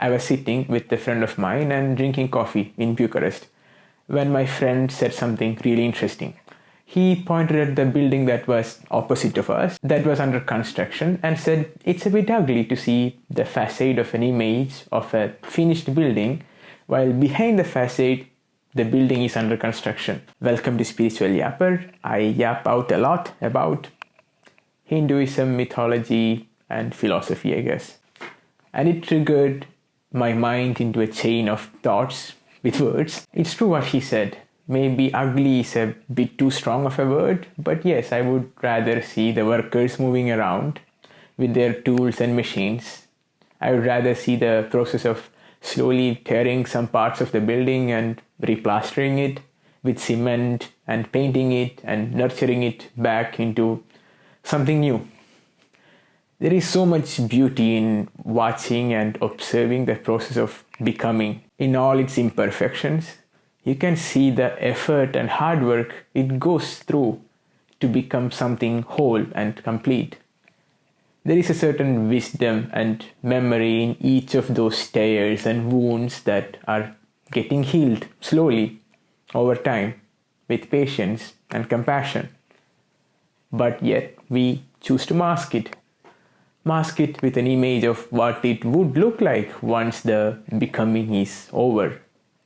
I was sitting with a friend of mine and drinking coffee in Bucharest when my friend said something really interesting. He pointed at the building that was opposite of us, that was under construction, and said it's a bit ugly to see the facade of an image of a finished building while behind the facade the building is under construction. Welcome to Spiritual Yapper. I yap out a lot about Hinduism, mythology, and philosophy, I guess. And it triggered my mind into a chain of thoughts with words. It's true what he said. Maybe ugly is a bit too strong of a word, but yes, I would rather see the workers moving around with their tools and machines. I would rather see the process of slowly tearing some parts of the building and replastering it with cement and painting it and nurturing it back into something new. There is so much beauty in watching and observing the process of becoming in all its imperfections. You can see the effort and hard work it goes through to become something whole and complete. There is a certain wisdom and memory in each of those tears and wounds that are getting healed slowly over time with patience and compassion. But yet we choose to mask it. Mask it with an image of what it would look like once the becoming is over,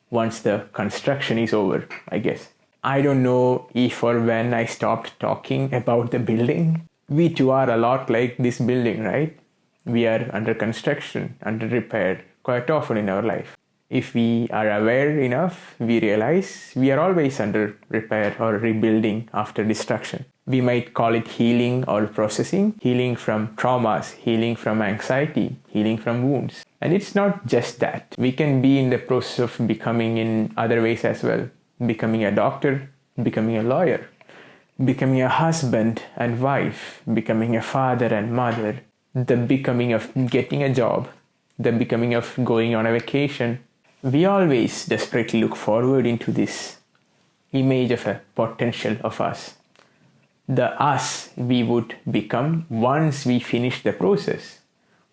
once the construction is over, I guess. I don't know if or when I stopped talking about the building. We too are a lot like this building, right? We are under construction, under repair quite often in our life. If we are aware enough, we realize we are always under repair or rebuilding after destruction. We might call it healing or processing, healing from traumas, healing from anxiety, healing from wounds. And it's not just that. We can be in the process of becoming in other ways as well. Becoming a doctor, becoming a lawyer, becoming a husband and wife, becoming a father and mother, the becoming of getting a job, the becoming of going on a vacation. We always desperately look forward into this image of a potential of us. The us we would become once we finish the process,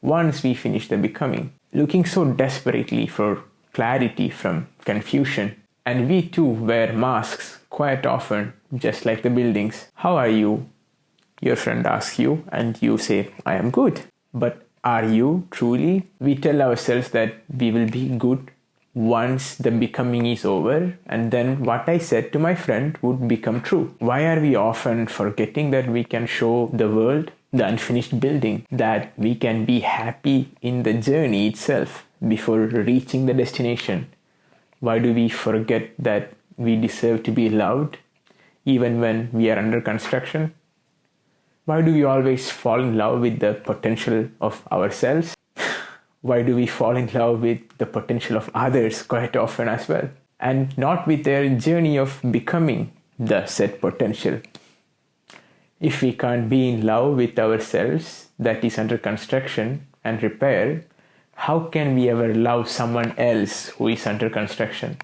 once we finish the becoming, looking so desperately for clarity from confusion. And we too wear masks quite often, just like the buildings. How are you? Your friend asks you and you say, I am good. But are you truly? We tell ourselves that we will be good once the becoming is over, and then what I said to my friend would become true. Why are we often forgetting that we can show the world the unfinished building, that we can be happy in the journey itself before reaching the destination? Why do we forget that we deserve to be loved even when we are under construction? Why do we always fall in love with the potential of ourselves? Why do we fall in love with the potential of others quite often as well, and not with their journey of becoming the said potential? If we can't be in love with ourselves that is under construction and repair, how can we ever love someone else who is under construction?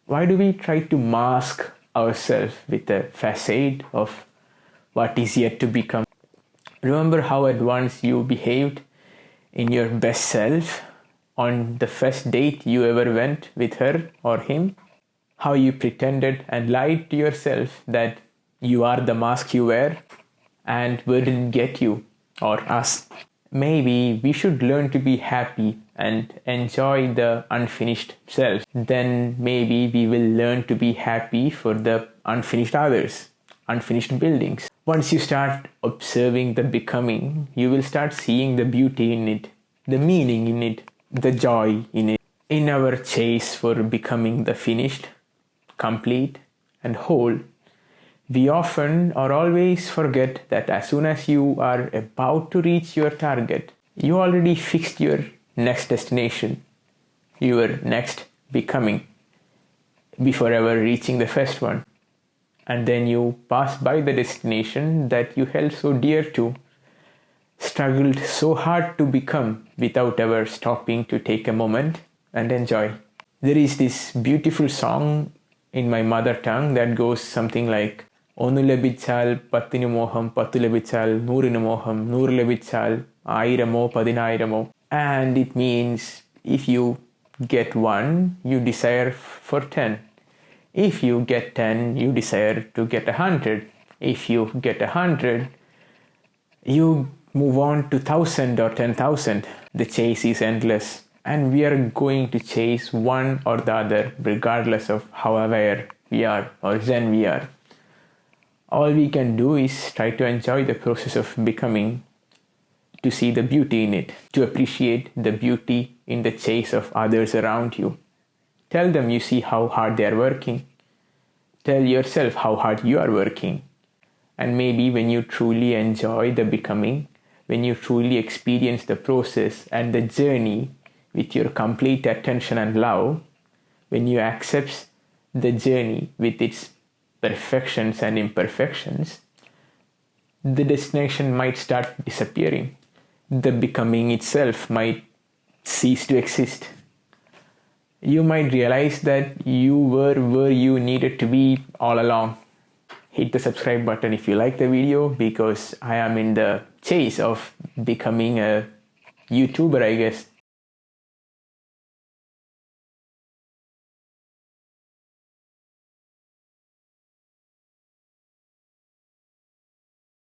Why do we try to mask ourselves with a facade of what is yet to become? Remember how at once you behaved in your best self on the first date you ever went with her or him? How you pretended and lied to yourself that you are the mask you wear, and where did it get you or us? Maybe we should learn to be happy and enjoy the unfinished self. Then maybe we will learn to be happy for the unfinished others, unfinished buildings. Once you start observing the becoming, you will start seeing the beauty in it, the meaning in it, the joy in it. In our chase for becoming the finished, complete, and whole, we often or always forget that as soon as you are about to reach your target, you already fixed your next destination, your next becoming, before ever reaching the first one. And then you pass by the destination that you held so dear to, struggled so hard to become without ever stopping to take a moment and enjoy. There is this beautiful song in my mother tongue that goes something like, Onu lebichal pattinu moham, pattu lebichal noorinu moham, nooru lebichal aayiramo padinayiramo. And it means if you get 1, you desire for 10. If you get 10, you desire to get 100. If you get 100, you move on to 1,000 or 10,000. The chase is endless, and we are going to chase one or the other regardless of how aware we are or zen we are. All we can do is try to enjoy the process of becoming, to see the beauty in it, to appreciate the beauty in the chase of others around you. Tell them you see how hard they are working. Tell yourself how hard you are working. And maybe when you truly enjoy the becoming, when you truly experience the process and the journey with your complete attention and love, when you accept the journey with its perfections and imperfections, the destination might start disappearing. The becoming itself might cease to exist. You might realize that you were where you needed to be all along. Hit the subscribe button if you like the video, because I am in the chase of becoming a YouTuber, I guess.